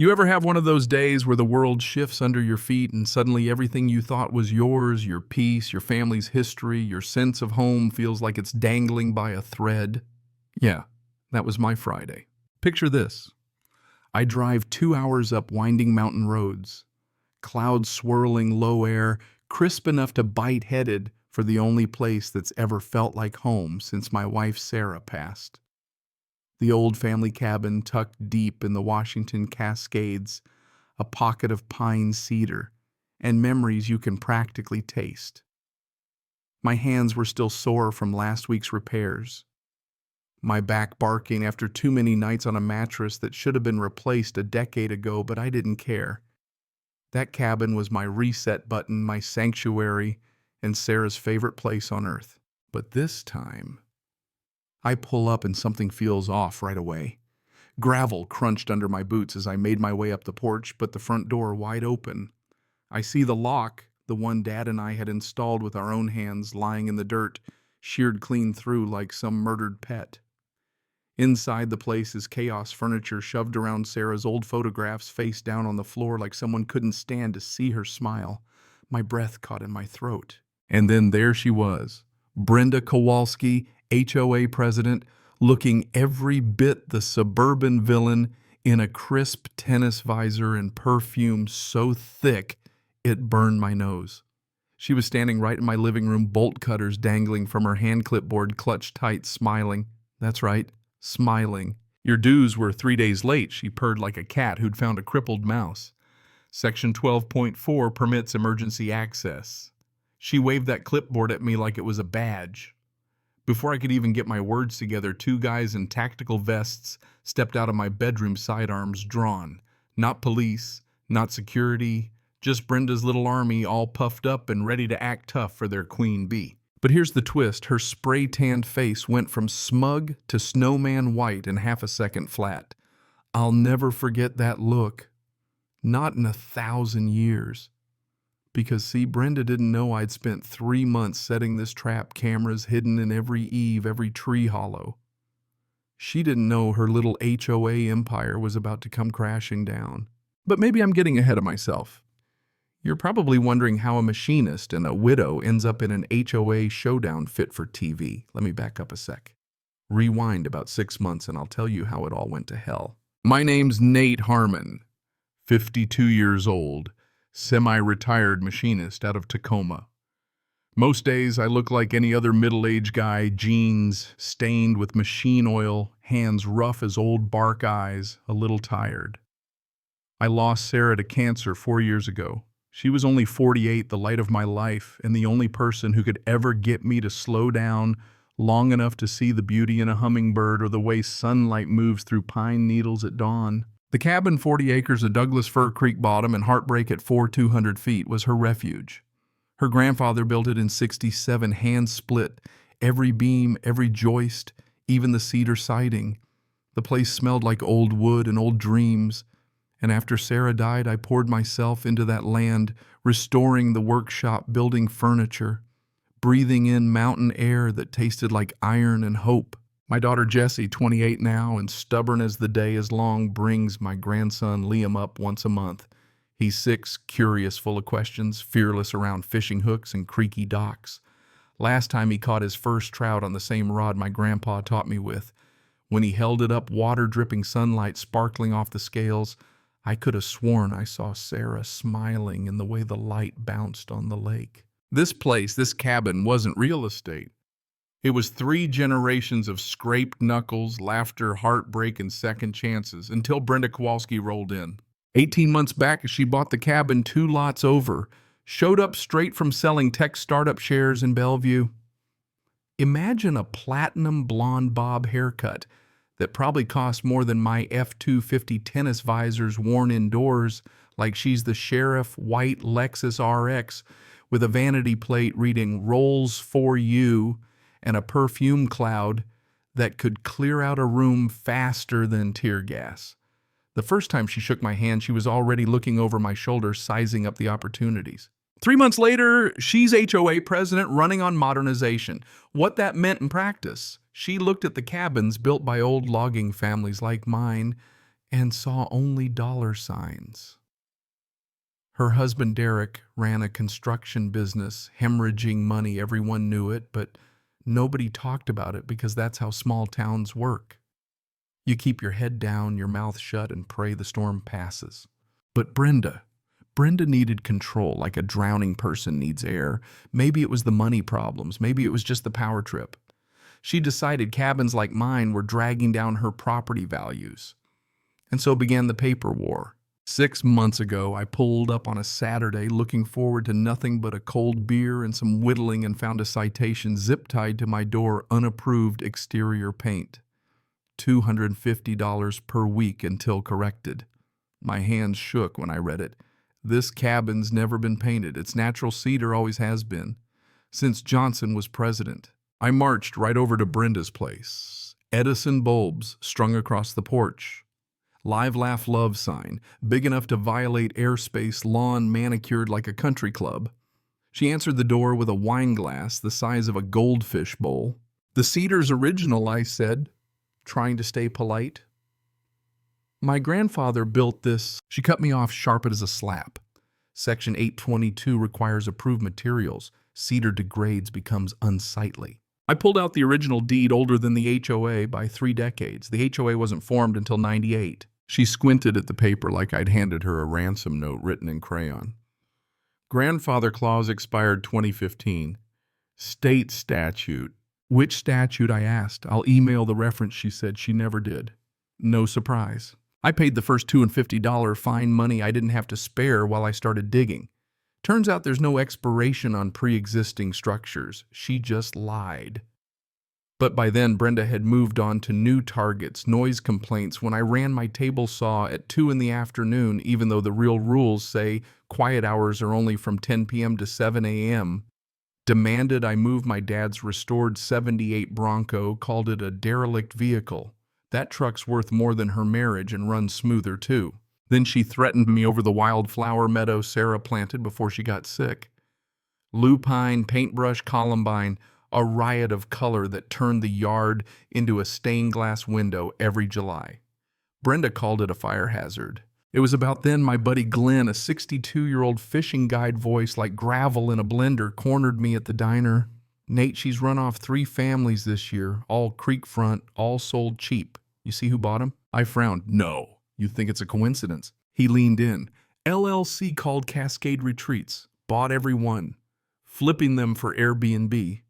You ever have one of those days where the world shifts under your feet and suddenly everything you thought was yours, your peace, your family's history, your sense of home feels like it's dangling by a thread? Yeah, that was my Friday. Picture this. I drive 2 hours up winding mountain roads, clouds swirling low air, crisp enough to bite headed for the only place that's ever felt like home since my wife Sarah passed. The old family cabin tucked deep in the Washington Cascades, a pocket of pine cedar, and memories you can practically taste. My hands were still sore from last week's repairs, my back barking after too many nights on a mattress that should have been replaced a decade ago, but I didn't care. That cabin was my reset button, my sanctuary, and Sarah's favorite place on earth. But this time, I pull up and something feels off right away. Gravel crunched under my boots as I made my way up the porch, but the front door wide open. I see the lock, the one Dad and I had installed with our own hands, lying in the dirt, sheared clean through like some murdered pet. Inside the place is chaos furniture shoved around Sarah's old photographs face down on the floor like someone couldn't stand to see her smile. My breath caught in my throat. And then there she was, Brenda Kowalski, HOA president, looking every bit the suburban villain in a crisp tennis visor and perfume so thick it burned my nose. She was standing right in my living room, bolt cutters dangling from her hand clipboard, clutched tight, smiling. That's right, smiling. Your dues were 3 days late, she purred like a cat who'd found a crippled mouse. Section 12.4 permits emergency access. She waved that clipboard at me like it was a badge. Before I could even get my words together, 2 guys in tactical vests stepped out of my bedroom, sidearms drawn. Not police, not security, just Brenda's little army, all puffed up and ready to act tough for their queen bee. But here's the twist. Her spray-tanned face went from smug to snowman white in half a second flat. I'll never forget that look. Not in 1,000 years. Because, see, Brenda didn't know I'd spent 3 months setting this trap, cameras hidden in every eave, every tree hollow. She didn't know her little HOA empire was about to come crashing down. But maybe I'm getting ahead of myself. You're probably wondering how a machinist and a widow ends up in an HOA showdown fit for TV. Let me back up a sec. Rewind about 6 months and I'll tell you how it all went to hell. My name's Nate Harmon, 52 years old. Semi-retired machinist out of Tacoma. Most days I look like any other middle-aged guy, jeans stained with machine oil, hands rough as old bark eyes, a little tired. I lost Sarah to cancer 4 years ago. She was only 48, the light of my life, and the only person who could ever get me to slow down long enough to see the beauty in a hummingbird or the way sunlight moves through pine needles at dawn. The cabin, 40 acres of Douglas Fir Creek bottom and Heartbreak at 200 feet, was her refuge. Her grandfather built it in '67, hand split, every beam, every joist, even the cedar siding. The place smelled like old wood and old dreams. And after Sarah died, I poured myself into that land, restoring the workshop, building furniture, breathing in mountain air that tasted like iron and hope. My daughter Jessie, 28 now, and stubborn as the day is long, brings my grandson Liam up once a month. He's 6, curious, full of questions, fearless around fishing hooks and creaky docks. Last time he caught his first trout on the same rod my grandpa taught me with. When he held it up, water-dripping sunlight sparkling off the scales, I could have sworn I saw Sarah smiling in the way the light bounced on the lake. This place, this cabin, wasn't real estate. It was 3 generations of scraped knuckles, laughter, heartbreak, and second chances, until Brenda Kowalski rolled in. 18 months back, she bought the cabin 2 lots over, showed up straight from selling tech startup shares in Bellevue. Imagine a platinum blonde bob haircut that probably cost more than my F-250 tennis visors worn indoors, like she's the sheriff white Lexus RX with a vanity plate reading "Rolls for You," and a perfume cloud that could clear out a room faster than tear gas. The first time she shook my hand, she was already looking over my shoulder, sizing up the opportunities. 3 months later, she's HOA president running on modernization. What that meant in practice, she looked at the cabins built by old logging families like mine and saw only dollar signs. Her husband Derek ran a construction business, hemorrhaging money. Everyone knew it, but nobody talked about it because that's how small towns work. You keep your head down, your mouth shut, and pray the storm passes. But Brenda needed control like a drowning person needs air. Maybe it was the money problems. Maybe it was just the power trip. She decided cabins like mine were dragging down her property values. And so began the paper war. 6 months ago, I pulled up on a Saturday looking forward to nothing but a cold beer and some whittling and found a citation zip-tied to my door, unapproved exterior paint. $250 per week until corrected. My hands shook when I read it. This cabin's never been painted. It's natural cedar, always has been, since Johnson was president. I marched right over to Brenda's place. Edison bulbs strung across the porch. Live Laugh Love sign, big enough to violate airspace, lawn manicured like a country club. She answered the door with a wine glass the size of a goldfish bowl. "The cedar's original," I said, trying to stay polite. "My grandfather built this." She cut me off sharp as a slap. Section 822 requires approved materials. Cedar degrades, becomes unsightly. I pulled out the original deed, older than the HOA by 3 decades. The HOA wasn't formed until 98. She squinted at the paper like I'd handed her a ransom note written in crayon. Grandfather clause expired 2015. State statute. "Which statute?" I asked. "I'll email the reference," she said. She never did. No surprise. I paid the first $250 fine, money I didn't have to spare while I started digging. Turns out there's no expiration on pre-existing structures. She just lied. But by then, Brenda had moved on to new targets, noise complaints when I ran my table saw at 2 in the afternoon, even though the real rules say quiet hours are only from 10 p.m. to 7 a.m. Demanded I move my dad's restored 78 Bronco, called it a derelict vehicle. That truck's worth more than her marriage and runs smoother too. Then she threatened me over the wildflower meadow Sarah planted before she got sick. Lupine, paintbrush, columbine, a riot of color that turned the yard into a stained glass window every July. Brenda called it a fire hazard. It was about then my buddy Glenn, a 62-year-old fishing guide voice like gravel in a blender, cornered me at the diner. "Nate, she's run off 3 families this year, all creek front, all sold cheap. You see who bought them?" I frowned. "No. You think it's a coincidence?" He leaned in. "LLC called Cascade Retreats. Bought every one. Flipping them for Airbnb.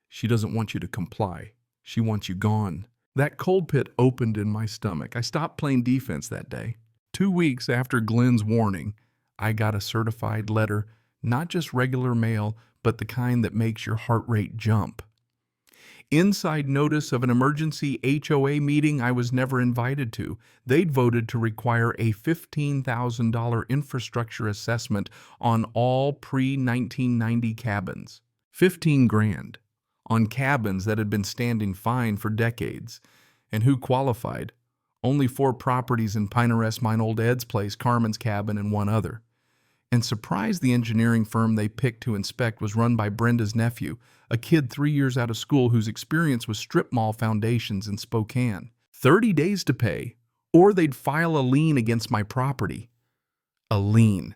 She doesn't want you to comply. She wants you gone." That cold pit opened in my stomach. I stopped playing defense that day. 2 weeks after Glenn's warning, I got a certified letter, not just regular mail, but the kind that makes your heart rate jump. Inside notice of an emergency HOA meeting I was never invited to. They'd voted to require a $15,000 infrastructure assessment on all pre-1990 cabins. 15 grand. On cabins that had been standing fine for decades. And who qualified? Only 4 properties in Pinarest, mine old Ed's place, Carmen's cabin, and 1 other. And surprised the engineering firm they picked to inspect was run by Brenda's nephew, a kid 3 years out of school whose experience was strip mall foundations in Spokane. 30 days to pay, or they'd file a lien against my property. A lien.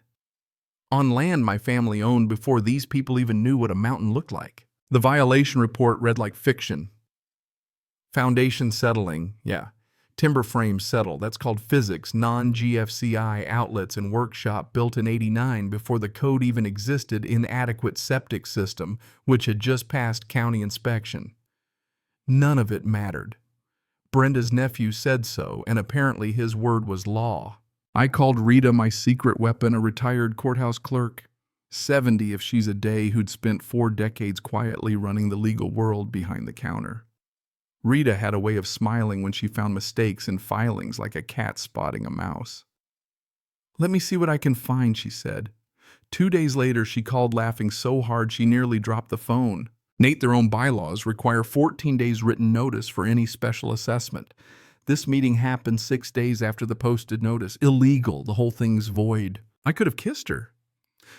On land my family owned before these people even knew what a mountain looked like. The violation report read like fiction. Foundation settling, yeah. Timber frame settle, that's called physics, non-GFCI outlets and workshop built in '89 before the code even existed, inadequate septic system, which had just passed county inspection. None of it mattered. Brenda's nephew said so, and apparently his word was law. I called Rita my secret weapon, a retired courthouse clerk. 70 if she's a day, who'd spent 4 decades quietly running the legal world behind the counter. Rita had a way of smiling when she found mistakes in filings, like a cat spotting a mouse. "Let me see what I can find," she said. 2 days later, she called laughing so hard she nearly dropped the phone. "Nate, their own bylaws require 14 days written notice for any special assessment. This meeting happened 6 days after the posted notice. Illegal. The whole thing's void." I could have kissed her.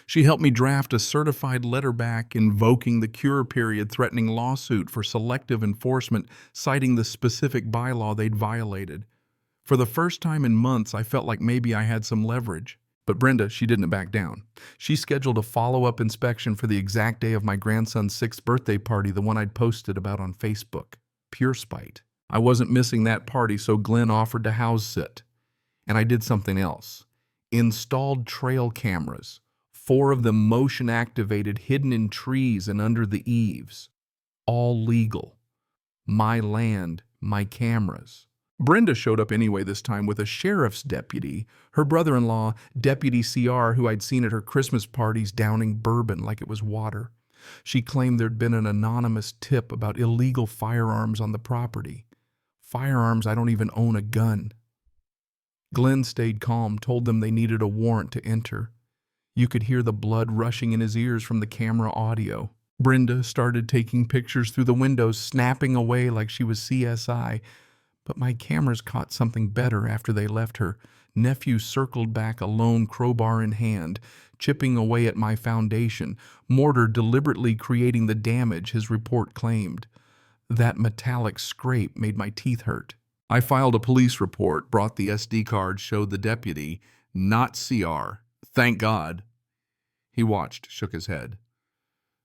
She helped me draft a certified letter back invoking the cure period, threatening lawsuit for selective enforcement, citing the specific bylaw they'd violated. For the first time in months, I felt like maybe I had some leverage. But Brenda, she didn't back down. She scheduled a follow-up inspection for the exact day of my grandson's 6th birthday party, the one I'd posted about on Facebook. Pure spite. I wasn't missing that party, so Glenn offered to house sit. And I did something else. Installed trail cameras. 4 of them motion-activated, hidden in trees and under the eaves. All legal. My land, my cameras. Brenda showed up anyway this time with a sheriff's deputy, her brother-in-law, Deputy CR, who I'd seen at her Christmas parties downing bourbon like it was water. She claimed there'd been an anonymous tip about illegal firearms on the property. Firearms, I don't even own a gun. Glenn stayed calm, told them they needed a warrant to enter. You could hear the blood rushing in his ears from the camera audio. Brenda started taking pictures through the windows, snapping away like she was CSI. But my cameras caught something better after they left her. Nephew circled back alone, crowbar in hand, chipping away at my foundation, mortar deliberately creating the damage his report claimed. That metallic scrape made my teeth hurt. I filed a police report, brought the SD card, showed the deputy, not CR. Thank God. He watched, shook his head.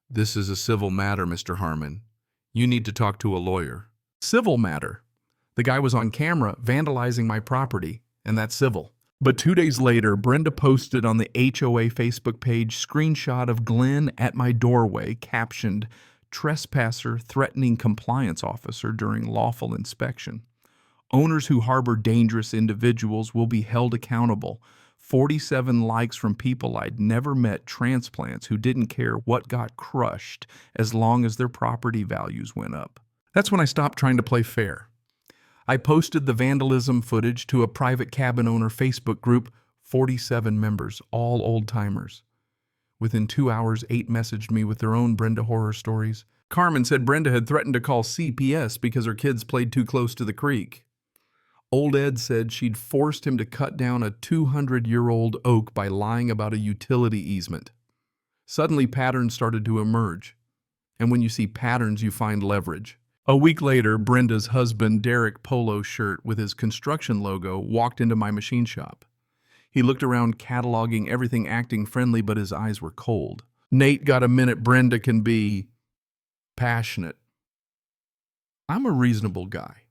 This is a civil matter, Mr. Harmon. You need to talk to a lawyer. Civil matter? The guy was on camera vandalizing my property, and that's civil. But 2 days later, Brenda posted on the HOA Facebook page screenshot of Glenn at my doorway, captioned, "Trespasser threatening compliance officer during lawful inspection. Owners who harbor dangerous individuals will be held accountable." 47 likes from people I'd never met, transplants who didn't care what got crushed as long as their property values went up. That's when I stopped trying to play fair. I posted the vandalism footage to a private cabin owner Facebook group, 47 members, all old-timers. Within 2 hours, 8 messaged me with their own Brenda horror stories. Carmen said Brenda had threatened to call CPS because her kids played too close to the creek. Old Ed said she'd forced him to cut down a 200-year-old oak by lying about a utility easement. Suddenly, patterns started to emerge. And when you see patterns, you find leverage. A week later, Brenda's husband, Derek, polo shirt with his construction logo, walked into my machine shop. He looked around, cataloging everything, acting friendly, but his eyes were cold. Nate got a minute. Brenda can be passionate. I'm a reasonable guy.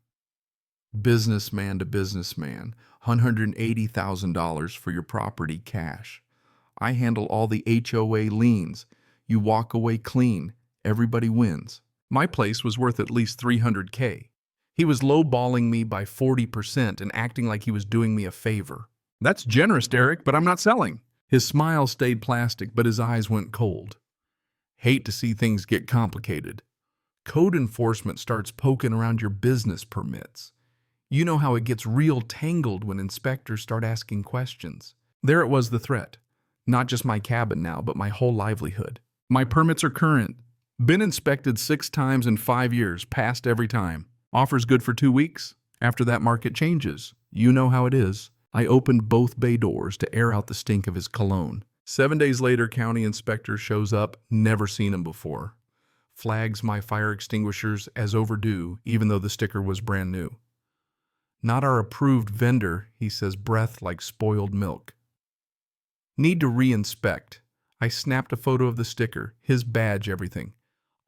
Businessman to businessman, $180,000 for your property cash. I handle all the HOA liens. You walk away clean. Everybody wins. My place was worth at least $300K. He was lowballing me by 40% and acting like he was doing me a favor. That's generous, Derek, but I'm not selling. His smile stayed plastic, but his eyes went cold. Hate to see things get complicated. Code enforcement starts poking around your business permits. You know how it gets real tangled when inspectors start asking questions. There it was, the threat. Not just my cabin now, but my whole livelihood. My permits are current. Been inspected 6 times in 5 years, passed every time. Offers good for 2 weeks. After that, market changes. You know how it is. I opened both bay doors to air out the stink of his cologne. 7 days later, county inspector shows up, never seen him before. Flags my fire extinguishers as overdue, even though the sticker was brand new. Not our approved vendor, he says, breath like spoiled milk. Need to re-inspect. I snapped a photo of the sticker, his badge, everything.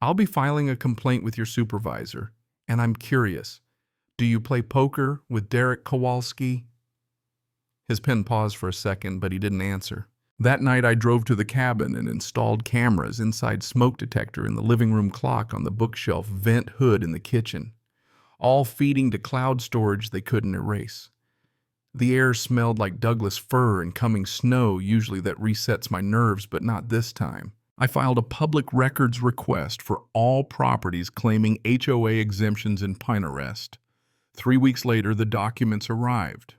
I'll be filing a complaint with your supervisor, and I'm curious. Do you play poker with Derek Kowalski? His pen paused for a second, but he didn't answer. That night I drove to the cabin and installed cameras, inside smoke detector in the living room, clock on the bookshelf, vent hood in the kitchen, all feeding to cloud storage they couldn't erase. The air smelled like Douglas fir and coming snow. Usually that resets my nerves, but not this time. I filed a public records request for all properties claiming HOA exemptions in Pinterest. 3 weeks later, the documents arrived.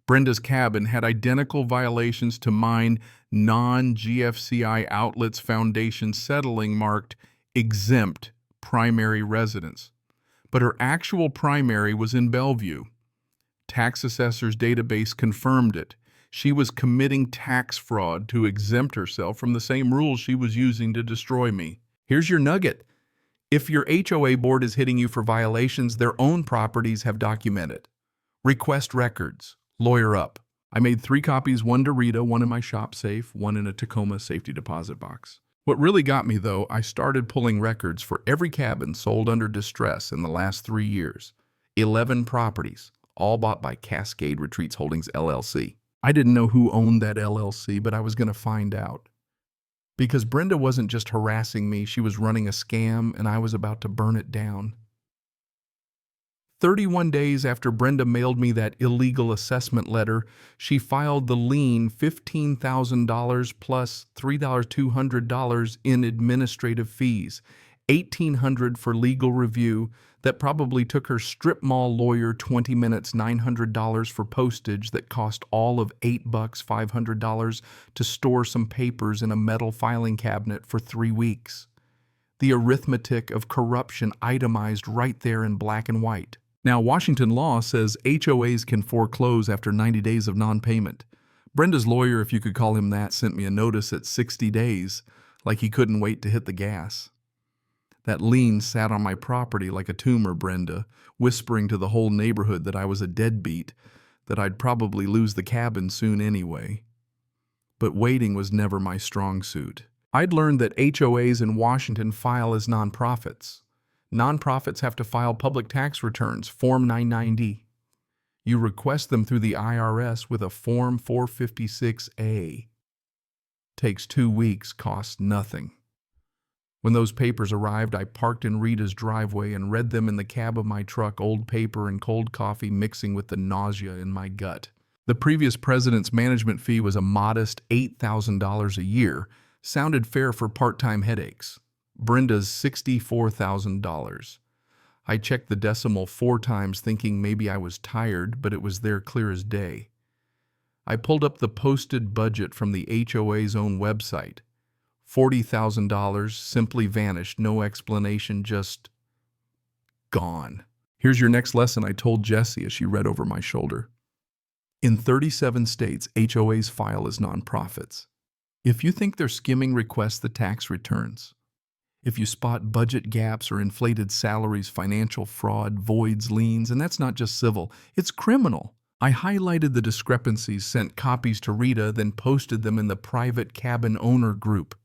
Brenda's cabin had identical violations to mine, non-GFCI outlets foundation settling marked exempt primary residence. But her actual primary was in Bellevue. Tax assessor's database confirmed it. She was committing tax fraud to exempt herself from the same rules she was using to destroy me. Here's your nugget. If your HOA board is hitting you for violations, their own properties have documented. Request records. Lawyer up. I made 3 copies, one to Rita, one in my shop safe, one in a Tacoma safety deposit box. What really got me, though, I started pulling records for every cabin sold under distress in the last 3 years. 11 properties, all bought by Cascade Retreats Holdings, LLC. I didn't know who owned that LLC, but I was going to find out. Because Brenda wasn't just harassing me, she was running a scam, and I was about to burn it down. 31 days after Brenda mailed me that illegal assessment letter, she filed the lien $15,000 plus $3,200 in administrative fees, $1,800 for legal review. That probably took her strip mall lawyer 20 minutes, $900 for postage that cost all of $8, $500 to store some papers in a metal filing cabinet for 3 weeks. The arithmetic of corruption itemized right there in black and white. Now, Washington law says HOAs can foreclose after 90 days of non-payment. Brenda's lawyer, if you could call him that, sent me a notice at 60 days, like he couldn't wait to hit the gas. That lien sat on my property like a tumor, Brenda, whispering to the whole neighborhood that I was a deadbeat, that I'd probably lose the cabin soon anyway. But waiting was never my strong suit. I'd learned that HOAs in Washington file as nonprofits. Nonprofits have to file public tax returns, Form 990. You request them through the IRS with a Form 456A. Takes 2 weeks, costs nothing. When those papers arrived, I parked in Rita's driveway and read them in the cab of my truck, old paper and cold coffee mixing with the nausea in my gut. The previous president's management fee was a modest $8,000 a year. Sounded fair for part-time headaches. Brenda's $64,000. I checked the decimal 4 times thinking maybe I was tired, but it was there clear as day. I pulled up the posted budget from the HOA's own website. $40,000 simply vanished, no explanation, just gone. Here's your next lesson, I told Jessie as she read over my shoulder. In 37 states, HOAs file as nonprofits. If you think they're skimming, request the tax returns. If you spot budget gaps or inflated salaries, financial fraud, voids, liens, and that's not just civil, it's criminal. I highlighted the discrepancies, sent copies to Rita, then posted them in the private cabin owner group.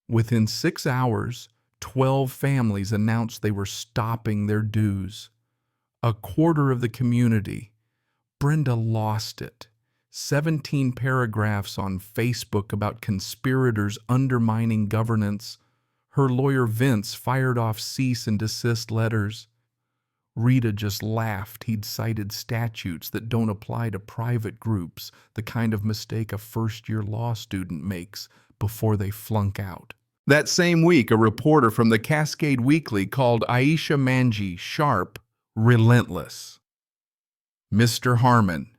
Within 6 hours, 12 families announced they were stopping their dues. A quarter of the community. Brenda lost it. 17 paragraphs on Facebook about conspirators undermining governance. Her lawyer Vince fired off cease and desist letters. Rita just laughed. He'd cited statutes that don't apply to private groups, the kind of mistake a first-year law student makes before they flunk out. That same week, a reporter from the Cascade Weekly called Aisha Manji sharp, relentless. Mr. Harmon,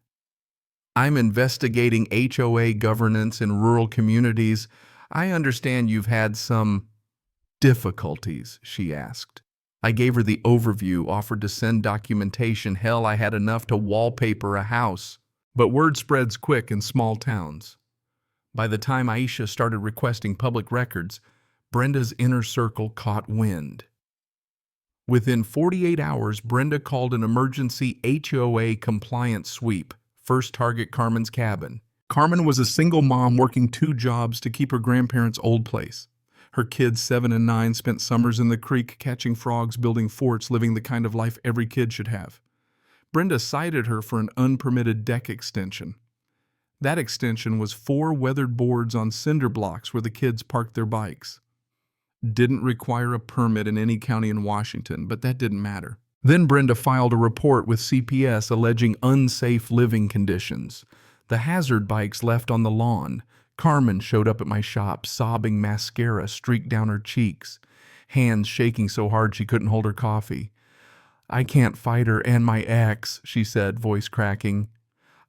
I'm investigating HOA governance in rural communities. I understand you've had some difficulties, she asked. I gave her the overview, offered to send documentation. Hell, I had enough to wallpaper a house. But word spreads quick in small towns. By the time Aisha started requesting public records, Brenda's inner circle caught wind. Within 48 hours, Brenda called an emergency HOA compliance sweep. First target, Carmen's cabin. Carmen was a single mom working 2 jobs to keep her grandparents' old place. Her kids, 7 and 9, spent summers in the creek catching frogs, building forts, living the kind of life every kid should have. Brenda cited her for an unpermitted deck extension. That extension was 4 weathered boards on cinder blocks where the kids parked their bikes. Didn't require a permit in any county in Washington, but that didn't matter. Then Brenda filed a report with CPS alleging unsafe living conditions. The hazard bikes left on the lawn. Carmen showed up at my shop, sobbing, mascara streaked down her cheeks, hands shaking so hard she couldn't hold her coffee. I can't fight her and my ex, she said, voice cracking.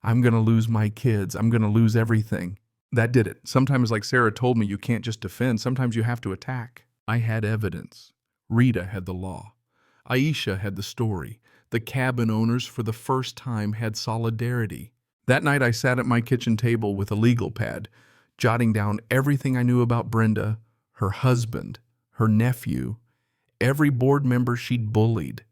I'm going to lose my kids. I'm going to lose everything. That did it. Sometimes, like Sarah told me, you can't just defend. Sometimes you have to attack. I had evidence. Rita had the law. Aisha had the story. The cabin owners, for the first time, had solidarity. That night I sat at my kitchen table with a legal pad, jotting down everything I knew about Brenda, her husband, her nephew, every board member she'd bullied.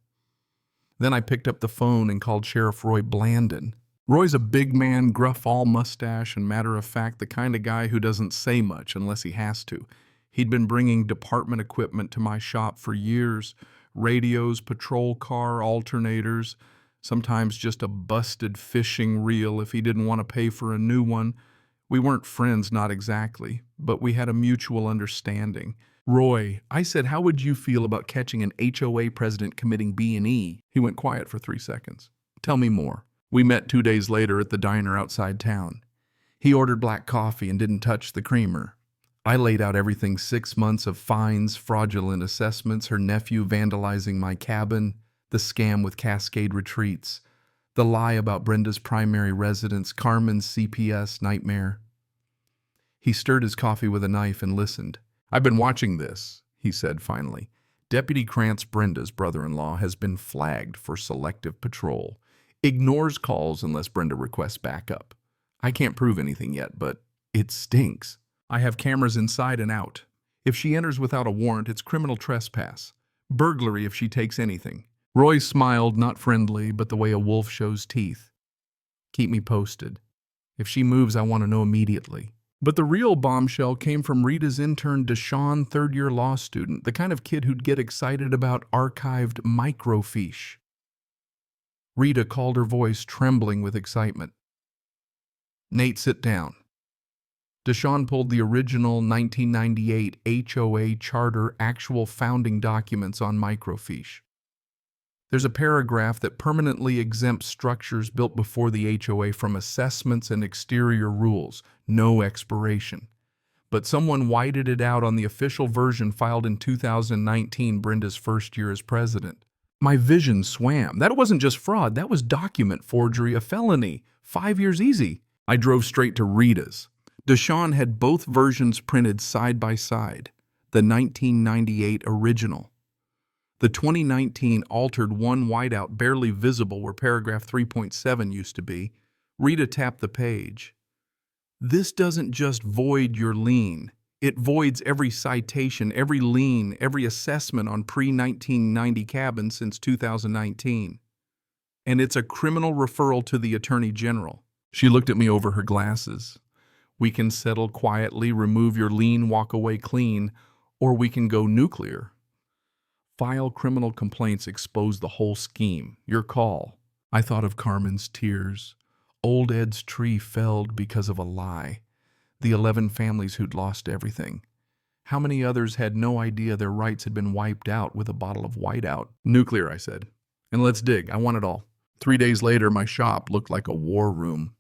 Then I picked up the phone and called Sheriff Roy Blandon. Roy's a big man, gruff all mustache, and matter of fact, the kind of guy who doesn't say much unless he has to. He'd been bringing department equipment to my shop for years. Radios, patrol car, alternators, sometimes just a busted fishing reel if he didn't want to pay for a new one. We weren't friends, not exactly, but we had a mutual understanding. Roy, I said, how would you feel about catching an HOA president committing B&E? He went quiet for 3 seconds. Tell me more. We met 2 days later at the diner outside town. He ordered black coffee and didn't touch the creamer. I laid out everything: 6 months of fines, fraudulent assessments, her nephew vandalizing my cabin, the scam with Cascade Retreats, the lie about Brenda's primary residence, Carmen's CPS nightmare. He stirred his coffee with a knife and listened. I've been watching this, he said finally. Deputy Krantz, Brenda's brother-in-law, has been flagged for selective patrol. Ignores calls unless Brenda requests backup. I can't prove anything yet, but it stinks. I have cameras inside and out. If she enters without a warrant, it's criminal trespass. Burglary if she takes anything. Roy smiled, not friendly, but the way a wolf shows teeth. Keep me posted. If she moves, I want to know immediately. But the real bombshell came from Rita's intern, Deshawn, third-year law student, the kind of kid who'd get excited about archived microfiche. Rita called, her voice trembling with excitement. Nate, sit down. Deshawn pulled the original 1998 HOA charter actual founding documents on microfiche. There's a paragraph that permanently exempts structures built before the HOA from assessments and exterior rules, no expiration. But someone whited it out on the official version filed in 2019, Brenda's first year as president. My vision swam. That wasn't just fraud, that was document forgery, a felony. 5 years easy. I drove straight to Rita's. Deshawn had both versions printed side by side, the 1998 original. The 2019 altered one whiteout barely visible where paragraph 3.7 used to be. Rita tapped the page. This doesn't just void your lien. It voids every citation, every lien, every assessment on pre-1990 cabins since 2019. And it's a criminal referral to the Attorney General. She looked at me over her glasses. We can settle quietly, remove your lien, walk away clean, or we can go nuclear. File criminal complaints, expose the whole scheme. Your call. I thought of Carmen's tears. Old Ed's tree felled because of a lie. The 11 families who'd lost everything. How many others had no idea their rights had been wiped out with a bottle of whiteout? Nuclear, I said. And let's dig. I want it all. 3 days later, my shop looked like a war room.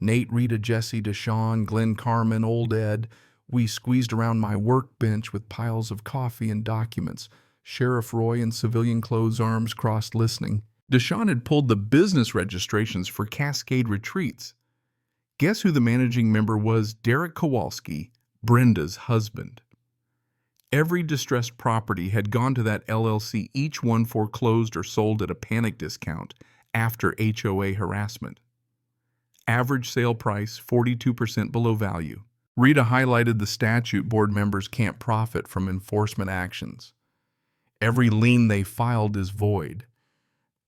Nate, Rita, Jesse, Deshawn, Glenn, Carmen, Old Ed. We squeezed around my workbench with piles of coffee and documents. Sheriff Roy in civilian clothes, arms crossed, listening. Deshawn had pulled the business registrations for Cascade Retreats. Guess who the managing member was? Derek Kowalski, Brenda's husband. Every distressed property had gone to that LLC, each one foreclosed or sold at a panic discount after HOA harassment. Average sale price, 42% below value. Rita highlighted the statute board members can't profit from enforcement actions. Every lien they filed is void.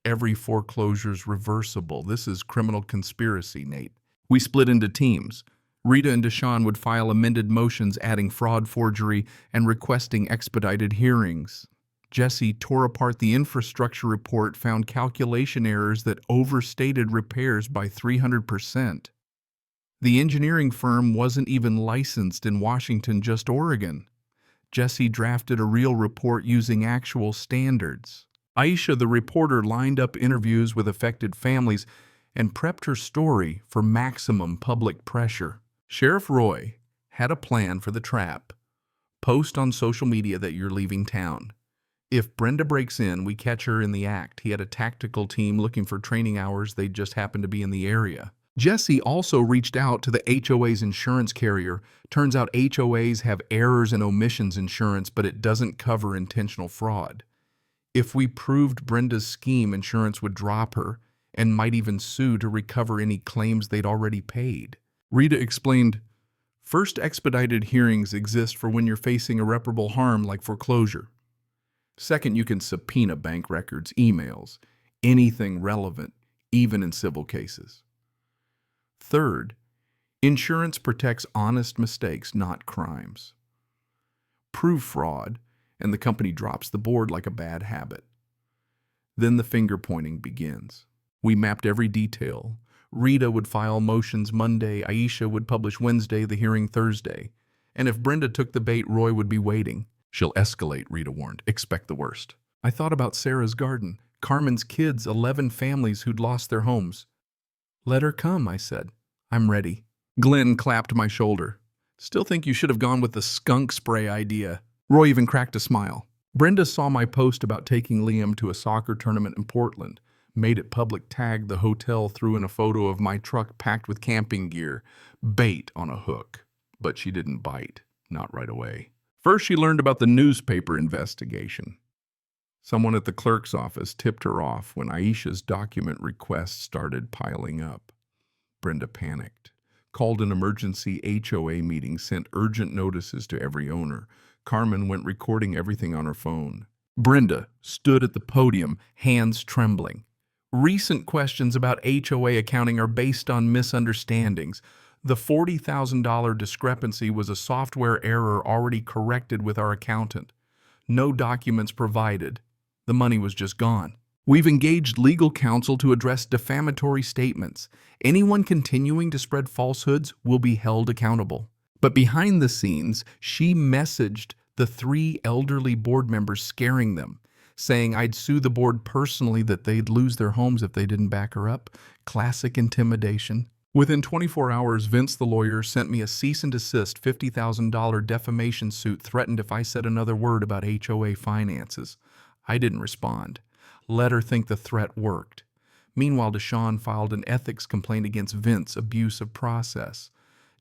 Every foreclosure's reversible. This is criminal conspiracy, Nate. We split into teams. Rita and Deshawn would file amended motions adding fraud, forgery, and requesting expedited hearings. Jesse tore apart the infrastructure report, found calculation errors that overstated repairs by 300%. The engineering firm wasn't even licensed in Washington, just Oregon. Jesse drafted a real report using actual standards. Aisha, the reporter, lined up interviews with affected families and prepped her story for maximum public pressure. Sheriff Roy had a plan for the trap. Post on social media that you're leaving town. If Brenda breaks in, we catch her in the act. He had a tactical team looking for training hours. They just happened to be in the area. Jesse also reached out to the HOA's insurance carrier. Turns out HOAs have errors and omissions insurance, but it doesn't cover intentional fraud. If we proved Brenda's scheme, insurance would drop her and might even sue to recover any claims they'd already paid. Rita explained, first, expedited hearings exist for when you're facing irreparable harm like foreclosure. Second, you can subpoena bank records, emails, anything relevant, even in civil cases. Third, insurance protects honest mistakes, not crimes. Prove fraud, and the company drops the board like a bad habit. Then the finger-pointing begins. We mapped every detail. Rita would file motions Monday, Aisha would publish Wednesday, the hearing Thursday. And if Brenda took the bait, Roy would be waiting. She'll escalate, Rita warned. Expect the worst. I thought about Sarah's garden, Carmen's kids, 11 families who'd lost their homes. Let her come, I said. I'm ready. Glenn clapped my shoulder. Still think you should have gone with the skunk spray idea. Roy even cracked a smile. Brenda saw my post about taking Liam to a soccer tournament in Portland, made it public, tagged the hotel, threw in a photo of my truck packed with camping gear, bait on a hook. But she didn't bite, not right away. First, she learned about the newspaper investigation. Someone at the clerk's office tipped her off when Aisha's document requests started piling up. Brenda panicked, called an emergency HOA meeting, sent urgent notices to every owner. Carmen went recording everything on her phone. Brenda stood at the podium, hands trembling. Recent questions about HOA accounting are based on misunderstandings. The $40,000 discrepancy was a software error already corrected with our accountant. No documents provided. The money was just gone. We've engaged legal counsel to address defamatory statements. Anyone continuing to spread falsehoods will be held accountable. But behind the scenes, she messaged the 3 elderly board members, scaring them, saying I'd sue the board personally, that they'd lose their homes if they didn't back her up. Classic intimidation. Within 24 hours, Vince, the lawyer, sent me a cease and desist $50,000 defamation suit, threatened if I said another word about HOA finances. I didn't respond. Let her think the threat worked. Meanwhile, Deshawn filed an ethics complaint against Vince, abuse of process.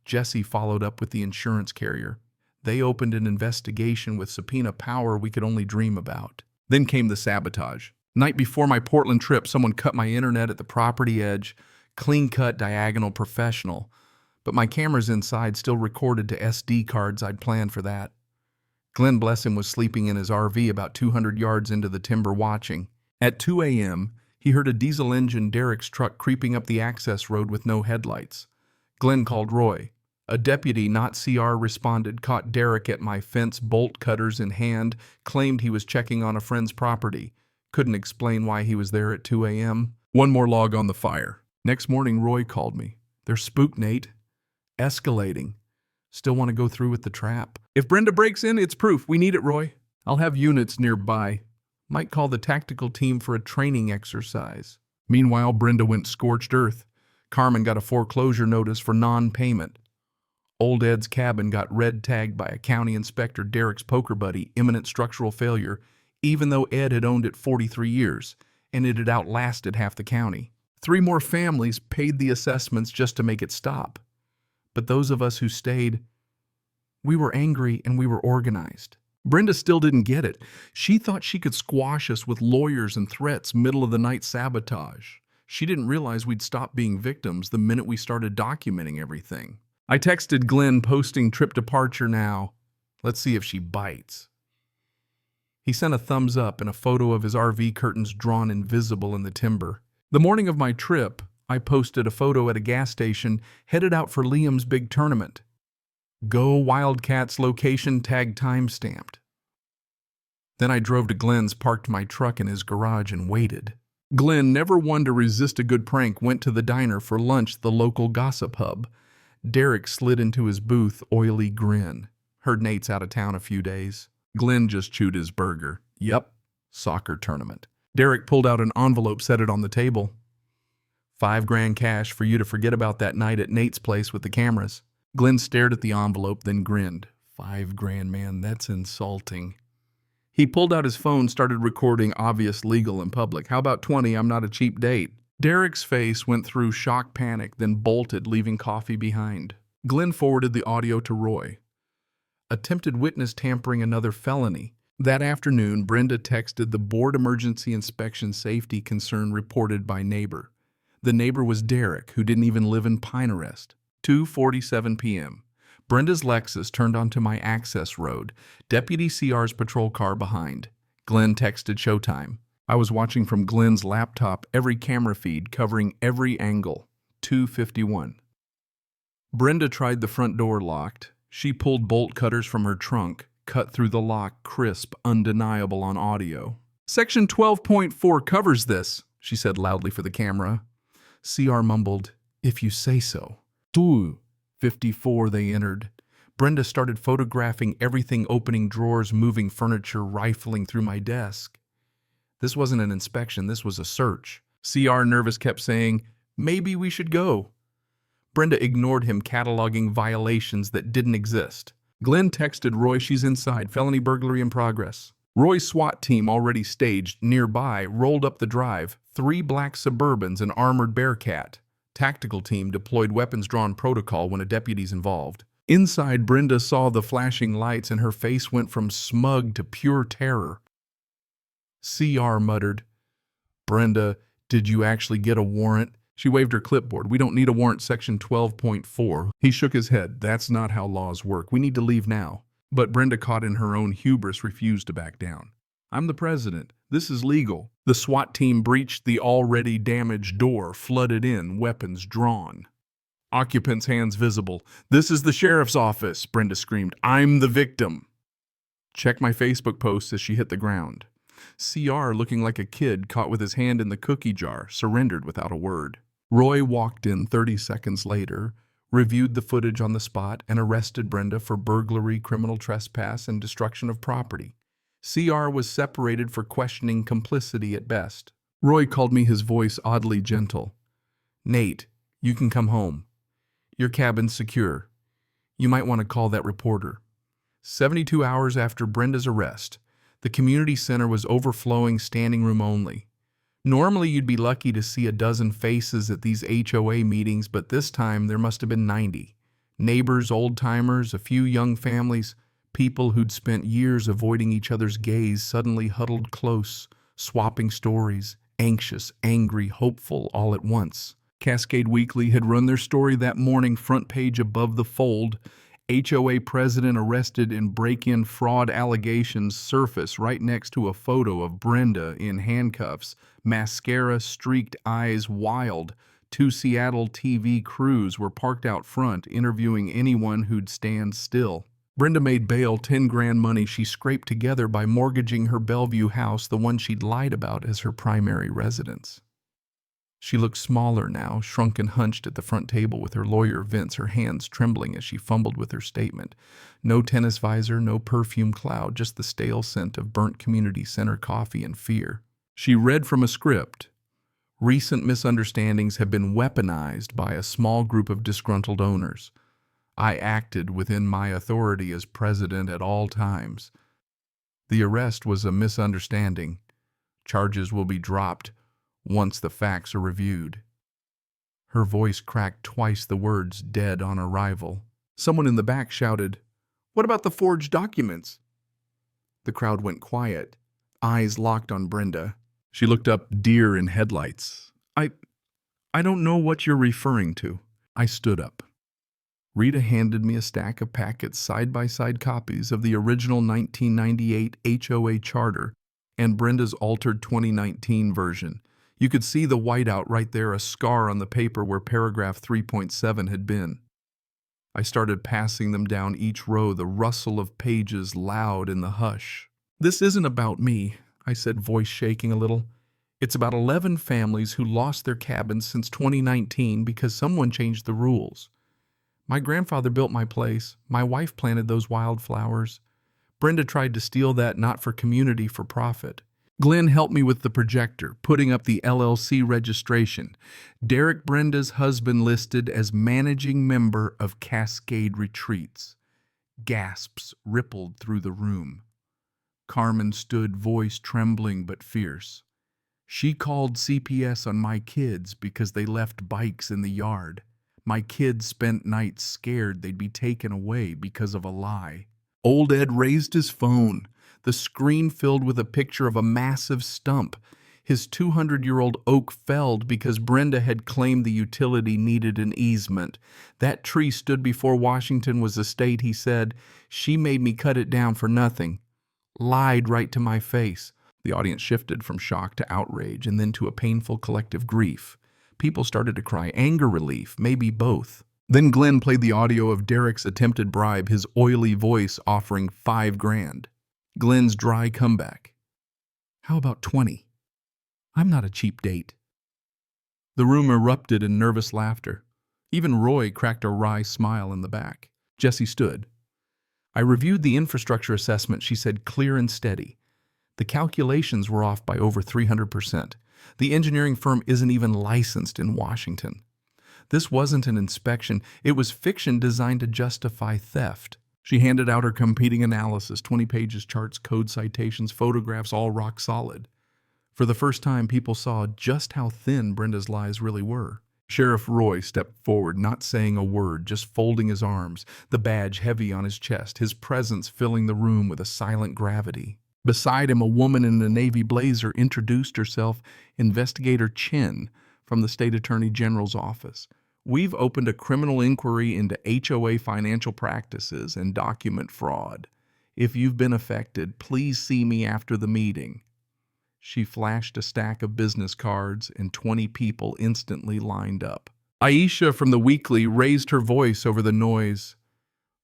Jesse followed up with the insurance carrier. They opened an investigation with subpoena power we could only dream about. Then came the sabotage. Night before my Portland trip, someone cut my internet at the property edge. Clean-cut, diagonal, professional. But my cameras inside still recorded to SD cards I'd planned for that. Glenn, bless him, was sleeping in his RV about 200 yards into the timber watching. At 2 a.m., he heard a diesel engine Derek's truck creeping up the access road with no headlights. Glenn called Roy. A deputy, not CR, responded, caught Derek at my fence, bolt cutters in hand, claimed he was checking on a friend's property. Couldn't explain why he was there at 2 a.m. One more log on the fire. Next morning, Roy called me. They're spooked, Nate. Escalating. Still want to go through with the trap. If Brenda breaks in, it's proof. We need it, Roy. I'll have units nearby. Might call the tactical team for a training exercise. Meanwhile, Brenda went scorched earth. Carmen got a foreclosure notice for non-payment. Old Ed's cabin got red tagged by a county inspector, Derek's poker buddy, imminent structural failure, even though Ed had owned it 43 years, and it had outlasted half the county. 3 more families paid the assessments just to make it stop. But those of us who stayed, we were angry and we were organized. Brenda still didn't get it. She thought she could squash us with lawyers and threats, middle-of-the-night sabotage. She didn't realize we'd stop being victims the minute we started documenting everything. I texted Glenn, posting trip departure now. Let's see if she bites. He sent a thumbs up and a photo of his RV curtains drawn invisible in the timber. The morning of my trip, I posted a photo at a gas station, headed out for Liam's big tournament. Go Wildcats location tag time-stamped. Then I drove to Glenn's, parked my truck in his garage, and waited. Glenn, never one to resist a good prank, went to the diner for lunch, the local gossip hub. Derek slid into his booth, oily grin. Heard Nate's out of town a few days. Glenn just chewed his burger. Yep, soccer tournament. Derek pulled out an envelope, set it on the table. $5,000 cash for you to forget about that night at Nate's place with the cameras. Glenn stared at the envelope, then grinned. $5,000, man, that's insulting. He pulled out his phone, started recording obvious legal in public. How about 20? I'm not a cheap date. Derek's face went through shock panic, then bolted, leaving coffee behind. Glenn forwarded the audio to Roy. Attempted witness tampering, another felony. That afternoon, Brenda texted the board emergency inspection safety concern reported by neighbor. The neighbor was Derek, who didn't even live in Pinarest. 2:47 p.m. Brenda's Lexus turned onto my access road. Deputy CR's patrol car behind. Glenn texted showtime. I was watching from Glenn's laptop, every camera feed covering every angle. 2:51. Brenda tried the front door locked. She pulled bolt cutters from her trunk, cut through the lock, crisp, undeniable on audio. Section 12.4 covers this, she said loudly for the camera. CR mumbled, if you say so. 2:54 they entered. Brenda started photographing everything, opening drawers, moving furniture, rifling through my desk. This wasn't an inspection, this was a search. CR, nervous, kept saying, maybe we should go. Brenda ignored him, cataloging violations that didn't exist. Glenn texted Roy, she's inside, felony burglary in progress. Roy's SWAT team, already staged nearby, rolled up the drive, 3 black Suburbans, an armored Bearcat. Tactical team deployed weapons-drawn protocol when a deputy's involved. Inside, Brenda saw the flashing lights and her face went from smug to pure terror. CR muttered, Brenda, did you actually get a warrant? She waved her clipboard. We don't need a warrant, section 12.4. He shook his head. That's not how laws work. We need to leave now. But Brenda, caught in her own hubris, refused to back down. I'm the president. This is legal. The SWAT team breached the already damaged door, flooded in, weapons drawn. Occupants' hands visible. This is the sheriff's office, Brenda screamed. I'm the victim. Check my Facebook post as she hit the ground. CR, looking like a kid caught with his hand in the cookie jar, surrendered without a word. Roy walked in 30 seconds later, reviewed the footage on the spot, and arrested Brenda for burglary, criminal trespass, and destruction of property. CR was separated for questioning complicity at best. Roy called me, his voice oddly gentle. Nate, you can come home. Your cabin's secure. You might want to call that reporter. 72 hours after Brenda's arrest, the community center was overflowing, standing room only. Normally you'd be lucky to see a dozen faces at these HOA meetings, but this time there must have been 90. Neighbors, old-timers, a few young families, people who'd spent years avoiding each other's gaze suddenly huddled close, swapping stories, anxious, angry, hopeful, all at once. Cascade Weekly had run their story that morning, front page above the fold. HOA president arrested in break-in fraud allegations surface right next to a photo of Brenda in handcuffs, mascara-streaked eyes wild. 2 Seattle TV crews were parked out front, interviewing anyone who'd stand still. Brenda made bail, 10 grand money she scraped together by mortgaging her Bellevue house, the one she'd lied about as her primary residence. She looked smaller now, shrunk and hunched at the front table with her lawyer Vince, her hands trembling as she fumbled with her statement. No tennis visor, no perfume cloud, just the stale scent of burnt community center coffee and fear. She read from a script. Recent misunderstandings have been weaponized by a small group of disgruntled owners. I acted within my authority as president at all times. The arrest was a misunderstanding. Charges will be dropped once the facts are reviewed. Her voice cracked twice the words, dead on arrival. Someone in the back shouted, "What about the forged documents?" The crowd went quiet, eyes locked on Brenda. She looked up, deer in headlights. I don't know what you're referring to." I stood up. Rita handed me a stack of packets, side-by-side copies of the original 1998 HOA charter and Brenda's altered 2019 version. You could see the whiteout right there, a scar on the paper where paragraph 3.7 had been. I started passing them down each row, the rustle of pages loud in the hush. "This isn't about me," I said, voice shaking a little. "It's about 11 families who lost their cabins since 2019 because someone changed the rules. My grandfather built my place. My wife planted those wildflowers. Brenda tried to steal that, not for community, for profit. Glenn helped me with the projector, putting up the LLC registration. Derek, Brenda's husband, listed as managing member of Cascade Retreats." Gasps rippled through the room. Carmen stood, voice trembling but fierce. "She called CPS on my kids because they left bikes in the yard. My kids spent nights scared they'd be taken away because of a lie." Old Ed raised his phone, the screen filled with a picture of a massive stump. His 200-year-old oak felled because Brenda had claimed the utility needed an easement. That tree stood before Washington was a state, he said. She made me cut it down for nothing. Lied right to my face. The audience shifted from shock to outrage and then to a painful collective grief. People started to cry, anger, relief, maybe both. Then Glenn played the audio of Derek's attempted bribe, his oily voice offering $5,000. Glenn's dry comeback. How about 20? I'm not a cheap date. The room erupted in nervous laughter. Even Roy cracked a wry smile in the back. Jessie stood. I reviewed the infrastructure assessment, she said, clear and steady. The calculations were off by over 300%. The engineering firm isn't even licensed in Washington. This wasn't an inspection. It was fiction designed to justify theft. She handed out her competing analysis, 20 pages, charts, code citations, photographs, all rock solid. For the first time, people saw just how thin Brenda's lies really were. Sheriff Roy stepped forward, not saying a word, just folding his arms, the badge heavy on his chest, his presence filling the room with a silent gravity. Beside him, a woman in a navy blazer introduced herself, Investigator Chen from the State Attorney General's office. We've opened a criminal inquiry into HOA financial practices and document fraud. If you've been affected, please see me after the meeting. She flashed a stack of business cards, and 20 people instantly lined up. Aisha from the Weekly raised her voice over the noise.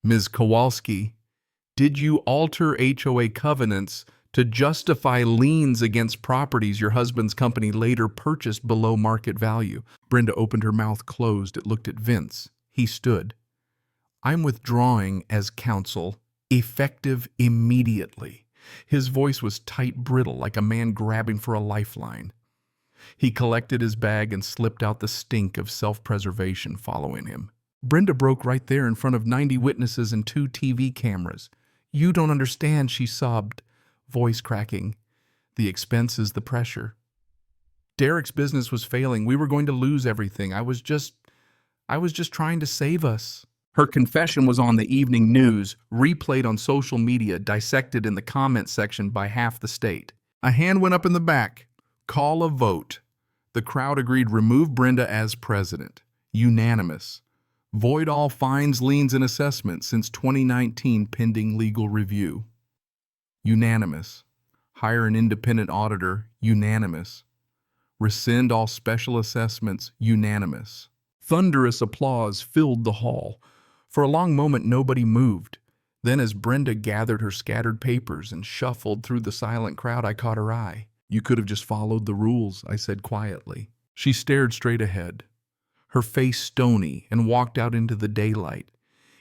Ms. Kowalski, did you alter HOA covenants to justify liens against properties your husband's company later purchased below market value? Brenda opened her mouth closed. It looked at Vince. He stood. I'm withdrawing as counsel, effective immediately. His voice was tight, brittle, like a man grabbing for a lifeline. He collected his bag and slipped out, the stink of self-preservation following him. Brenda broke right there in front of 90 witnesses and 2 TV cameras. You don't understand, she sobbed, voice cracking. The expenses, the pressure. Derek's business was failing. We were going to lose everything. I was just trying to save us. Her confession was on the evening news, replayed on social media, dissected in the comments section by half the state. A hand went up in the back. Call a vote. The crowd agreed remove Brenda as president. Unanimous. Void all fines, liens, and assessments since 2019 pending legal review. Unanimous. Hire an independent auditor. Unanimous. Rescind all special assessments. Unanimous. Thunderous applause filled the hall. For a long moment, nobody moved. Then as Brenda gathered her scattered papers and shuffled through the silent crowd, I caught her eye. You could have just followed the rules, I said quietly. She stared straight ahead, her face stony, and walked out into the daylight,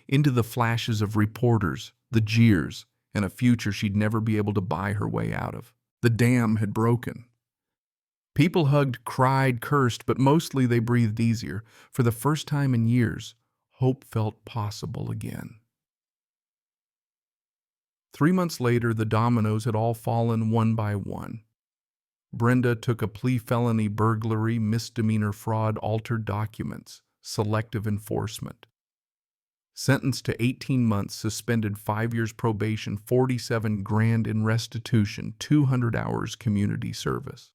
into the flashes of reporters, the jeers, and a future she'd never be able to buy her way out of. The dam had broken. People hugged, cried, cursed, but mostly they breathed easier. For the first time in years, hope felt possible again. 3 months later, the dominoes had all fallen one by one. Brenda took a plea: felony burglary, misdemeanor fraud, altered documents, selective enforcement. Sentenced to 18 months, suspended 5 years probation, $47,000 in restitution, 200 hours community service.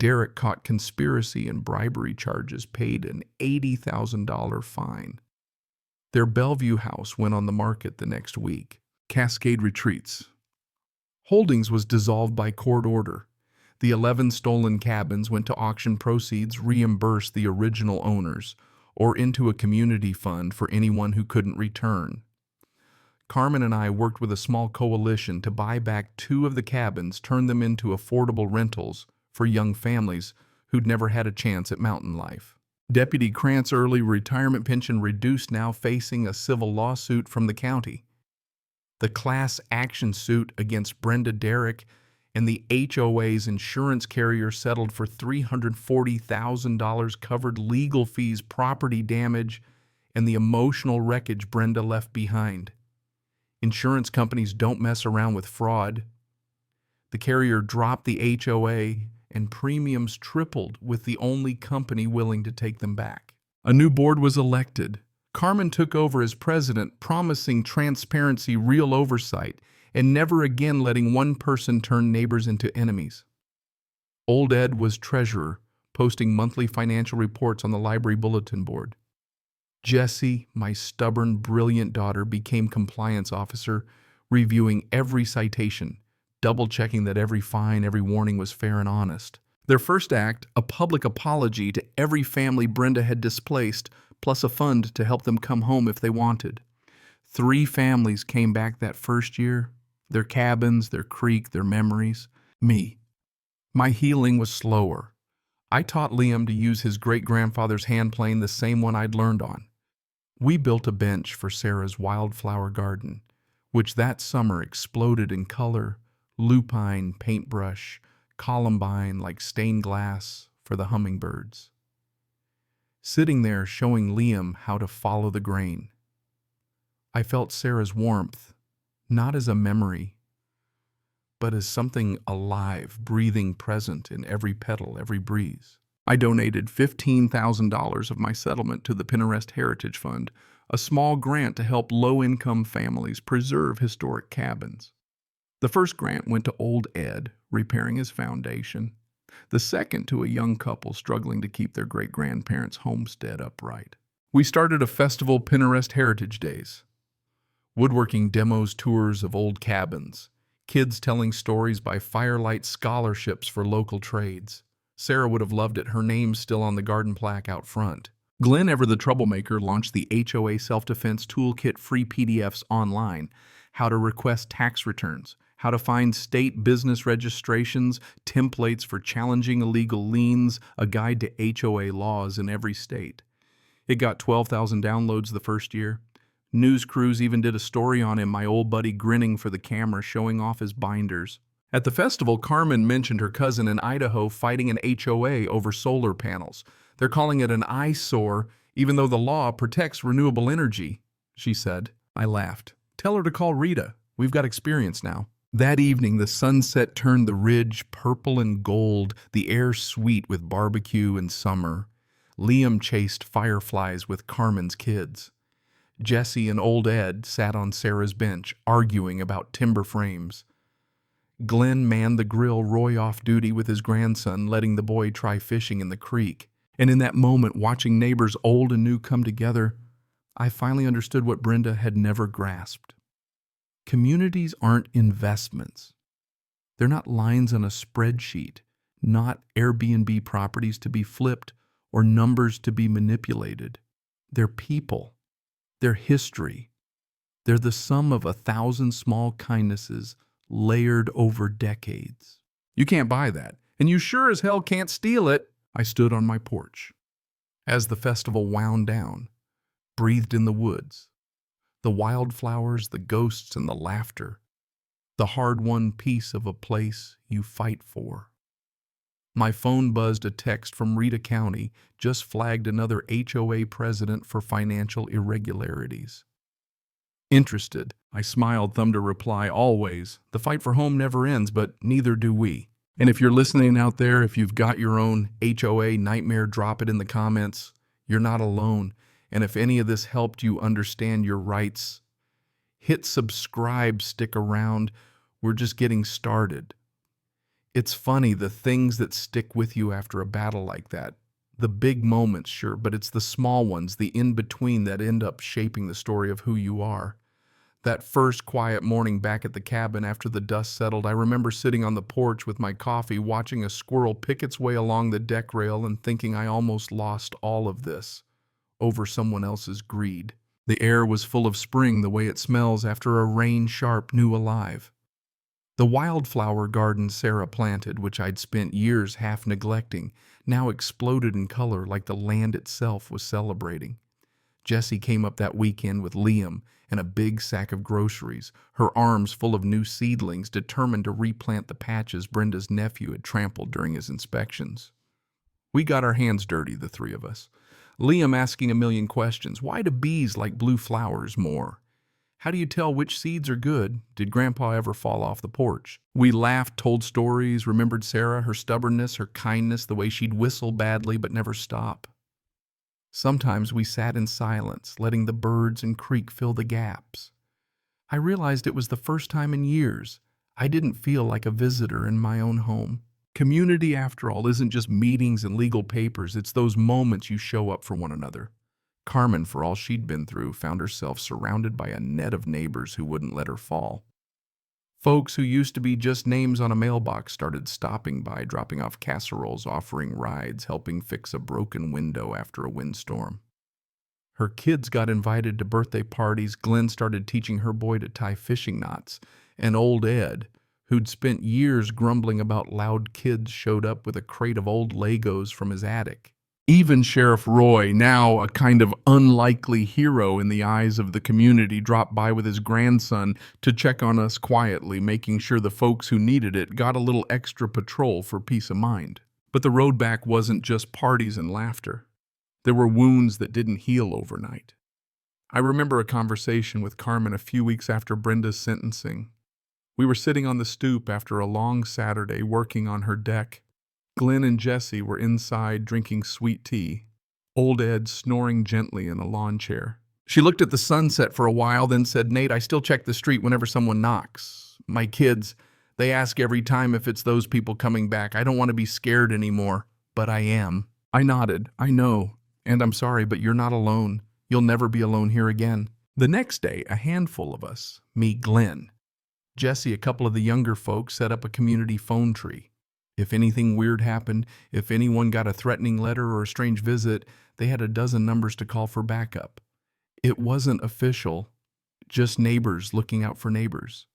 Derek caught conspiracy and bribery charges, paid an $80,000 fine. Their Bellevue house went on the market the next week. Cascade Retreats. Holdings was dissolved by court order. The 11 stolen cabins went to auction, proceeds reimbursed the original owners or into a community fund for anyone who couldn't return. Carmen and I worked with a small coalition to buy back 2 of the cabins, turn them into affordable rentals for young families who'd never had a chance at mountain life. Deputy Krantz early retirement pension reduced, now facing a civil lawsuit from the county. The class action suit against Brenda, Derek, and the HOA's insurance carrier settled for $340,000, covered legal fees, property damage, and the emotional wreckage Brenda left behind. Insurance companies don't mess around with fraud. The carrier dropped the HOA, and premiums tripled, with the only company willing to take them back. A new board was elected. Carmen took over as president, promising transparency, real oversight, and never again letting one person turn neighbors into enemies. Old Ed was treasurer, posting monthly financial reports on the library bulletin board. Jessie, my stubborn, brilliant daughter, became compliance officer, reviewing every citation, double-checking that every fine, every warning was fair and honest. Their first act, a public apology to every family Brenda had displaced, plus a fund to help them come home if they wanted. 3 families came back that first year. Their cabins, their creek, their memories. Me. My healing was slower. I taught Liam to use his great-grandfather's hand plane, the same one I'd learned on. We built a bench for Sarah's wildflower garden, which that summer exploded in color, lupine, paintbrush, columbine like stained glass for the hummingbirds. Sitting there showing Liam how to follow the grain. I felt Sarah's warmth, not as a memory, but as something alive, breathing, present in every petal, every breeze. I donated $15,000 of my settlement to the Pinterest Heritage Fund, a small grant to help low-income families preserve historic cabins. The first grant went to old Ed, repairing his foundation. The second to a young couple struggling to keep their great-grandparents' homestead upright. We started a festival, Pinterest Heritage Days. Woodworking demos, tours of old cabins. Kids telling stories by firelight, scholarships for local trades. Sarah would have loved it, her name's still on the garden plaque out front. Glenn, ever the troublemaker, launched the HOA Self-Defense Toolkit free PDFs online. How to request tax returns, how to find state business registrations, templates for challenging illegal liens, a guide to HOA laws in every state. It got 12,000 downloads the first year. News crews even did a story on him, my old buddy grinning for the camera, showing off his binders. At the festival, Carmen mentioned her cousin in Idaho fighting an HOA over solar panels. They're calling it an eyesore, even though the law protects renewable energy, she said. I laughed. Tell her to call Rita. We've got experience now. That evening, the sunset turned the ridge purple and gold, the air sweet with barbecue and summer. Liam chased fireflies with Carmen's kids. Jesse and old Ed sat on Sarah's bench, arguing about timber frames. Glenn manned the grill, Roy off duty with his grandson, letting the boy try fishing in the creek. And in that moment, watching neighbors old and new come together, I finally understood what Brenda had never grasped. Communities aren't investments. They're not lines on a spreadsheet, not Airbnb properties to be flipped or numbers to be manipulated. They're people. They're history. They're the sum of 1,000 small kindnesses layered over decades. You can't buy that, and you sure as hell can't steal it. I stood on my porch. As the festival wound down, breathed in the woods, the wildflowers, the ghosts, and the laughter, the hard-won piece of a place you fight for. My phone buzzed. A text from Rita County just flagged another HOA president for financial irregularities. Interested, I smiled, thumbed a reply. Always. The fight for home never ends, but neither do we. And if you're listening out there, if you've got your own HOA nightmare, drop it in the comments. You're not alone. And if any of this helped you understand your rights, hit subscribe, stick around. We're just getting started. It's funny, the things that stick with you after a battle like that. The big moments, sure, but it's the small ones, the in-between, that end up shaping the story of who you are. That first quiet morning back at the cabin after the dust settled, I remember sitting on the porch with my coffee, watching a squirrel pick its way along the deck rail and thinking I almost lost all of this over someone else's greed. The air was full of spring, the way it smells after a rain, sharp, new, alive. The wildflower garden Sarah planted, which I'd spent years half neglecting, now exploded in color like the land itself was celebrating. Jessie came up that weekend with Liam and a big sack of groceries, her arms full of new seedlings, determined to replant the patches Brenda's nephew had trampled during his inspections. We got our hands dirty, the three of us. Liam asking a million questions. Why do bees like blue flowers more? How do you tell which seeds are good? Did Grandpa ever fall off the porch? We laughed, told stories, remembered Sarah, her stubbornness, her kindness, the way she'd whistle badly but never stop. Sometimes we sat in silence, letting the birds and creek fill the gaps. I realized it was the first time in years I didn't feel like a visitor in my own home. Community, after all, isn't just meetings and legal papers. It's those moments you show up for one another. Carmen, for all she'd been through, found herself surrounded by a net of neighbors who wouldn't let her fall. Folks who used to be just names on a mailbox started stopping by, dropping off casseroles, offering rides, helping fix a broken window after a windstorm. Her kids got invited to birthday parties. Glenn started teaching her boy to tie fishing knots. And old Ed, who'd spent years grumbling about loud kids, showed up with a crate of old Legos from his attic. Even Sheriff Roy, now a kind of unlikely hero in the eyes of the community, dropped by with his grandson to check on us quietly, making sure the folks who needed it got a little extra patrol for peace of mind. But the road back wasn't just parties and laughter. There were wounds that didn't heal overnight. I remember a conversation with Carmen a few weeks after Brenda's sentencing. We were sitting on the stoop after a long Saturday working on her deck. Glenn and Jesse were inside drinking sweet tea, old Ed snoring gently in a lawn chair. She looked at the sunset for a while, then said, "Nate, I still check the street whenever someone knocks. My kids, they ask every time if it's those people coming back. I don't want to be scared anymore, but I am." I nodded. "I know, and I'm sorry, but you're not alone. You'll never be alone here again." The next day, a handful of us, me, Glenn, Jesse, a couple of the younger folks, set up a community phone tree. If anything weird happened, if anyone got a threatening letter or a strange visit, they had a dozen numbers to call for backup. It wasn't official, just neighbors looking out for neighbors.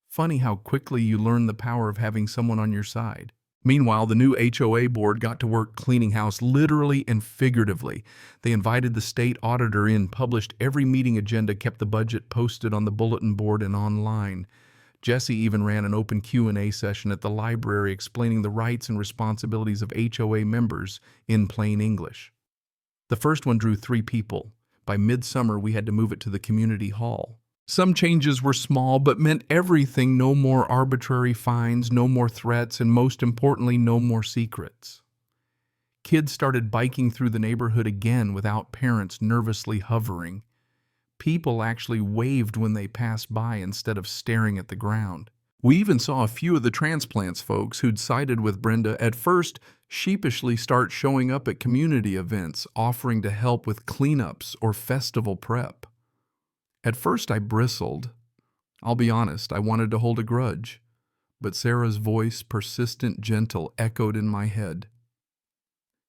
Funny how quickly you learn the power of having someone on your side. Meanwhile, the new HOA board got to work cleaning house literally and figuratively. They invited the state auditor in, published every meeting agenda, kept the budget posted on the bulletin board and online. Jesse even ran an open Q&A session at the library explaining the rights and responsibilities of HOA members in plain English. The first one drew 3 people. By midsummer, we had to move it to the community hall. Some changes were small, but meant everything: no more arbitrary fines, no more threats, and most importantly, no more secrets. Kids started biking through the neighborhood again without parents nervously hovering. People actually waved when they passed by instead of staring at the ground. We even saw a few of the transplants folks who'd sided with Brenda at first sheepishly start showing up at community events, offering to help with cleanups or festival prep. At first I bristled. I'll be honest, I wanted to hold a grudge. But Sarah's voice, persistent, gentle, echoed in my head.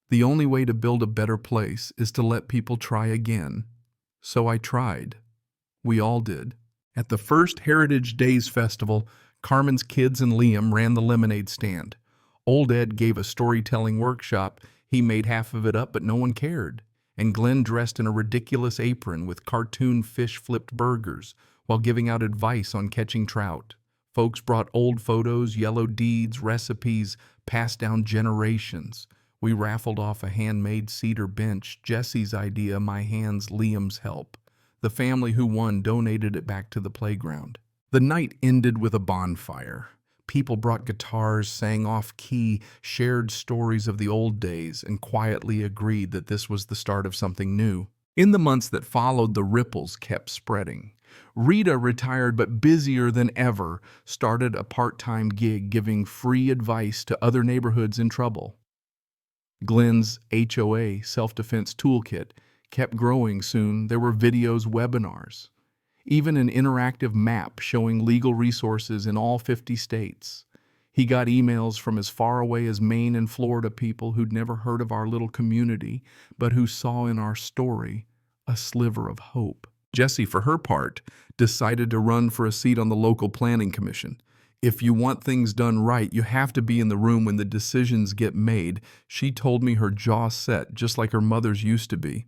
The only way to build a better place is to let people try again. So I tried. We all did. At the first Heritage Days Festival, Carmen's kids and Liam ran the lemonade stand. Old Ed gave a storytelling workshop. He made half of it up, but no one cared. And Glenn dressed in a ridiculous apron with cartoon fish-flipped burgers while giving out advice on catching trout. Folks brought old photos, yellow deeds, recipes, passed down generations. We raffled off a handmade cedar bench, Jesse's idea, my hands, Liam's help. The family who won donated it back to the playground. The night ended with a bonfire. People brought guitars, sang off-key, shared stories of the old days, and quietly agreed that this was the start of something new. In the months that followed, the ripples kept spreading. Rita, retired but busier than ever, started a part-time gig giving free advice to other neighborhoods in trouble. Glenn's HOA self-defense toolkit kept growing. Soon there were videos, webinars, even an interactive map showing legal resources in all 50 states. He got emails from as far away as Maine and Florida, people who'd never heard of our little community, but who saw in our story a sliver of hope. Jessie, for her part, decided to run for a seat on the local planning commission. If you want things done right, you have to be in the room when the decisions get made. She told me her jaw set, just like her mother's used to be.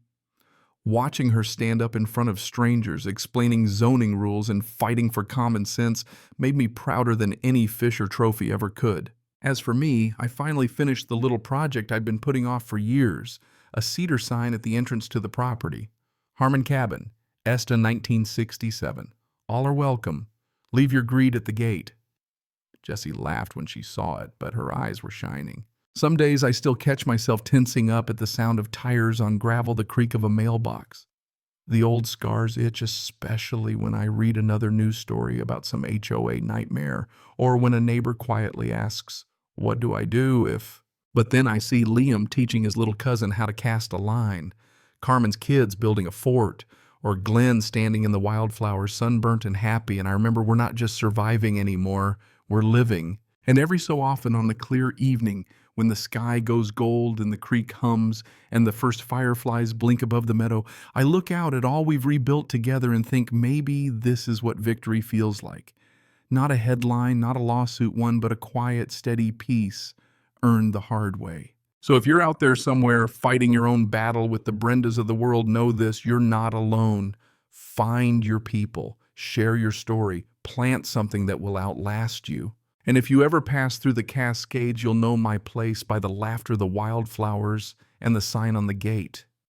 Watching her stand up in front of strangers, explaining zoning rules and fighting for common sense made me prouder than any Fisher Trophy ever could. As for me, I finally finished the little project I'd been putting off for years, a cedar sign at the entrance to the property. Harmon Cabin, Esta 1967. All are welcome. Leave your greed at the gate. Jessie laughed when she saw it, but her eyes were shining. Some days I still catch myself tensing up at the sound of tires on gravel, the creak of a mailbox. The old scars itch, especially when I read another news story about some HOA nightmare, or when a neighbor quietly asks, "What do I do if..." But then I see Liam teaching his little cousin how to cast a line, Carmen's kids building a fort, Or Glenn standing in the wildflowers, sunburnt and happy, and I remember we're not just surviving anymore, we're living. And every so often on the clear evening, when the sky goes gold and the creek hums and the first fireflies blink above the meadow, I look out at all we've rebuilt together and think maybe this is what victory feels like. Not a headline, not a lawsuit won, but a quiet, steady peace earned the hard way. So if you're out there somewhere fighting your own battle with the Brendas of the world, know this, you're not alone. Find your people, share your story, plant something that will outlast you. And if you ever pass through the Cascades, you'll know my place by the laughter of the wildflowers and the sign on the gate.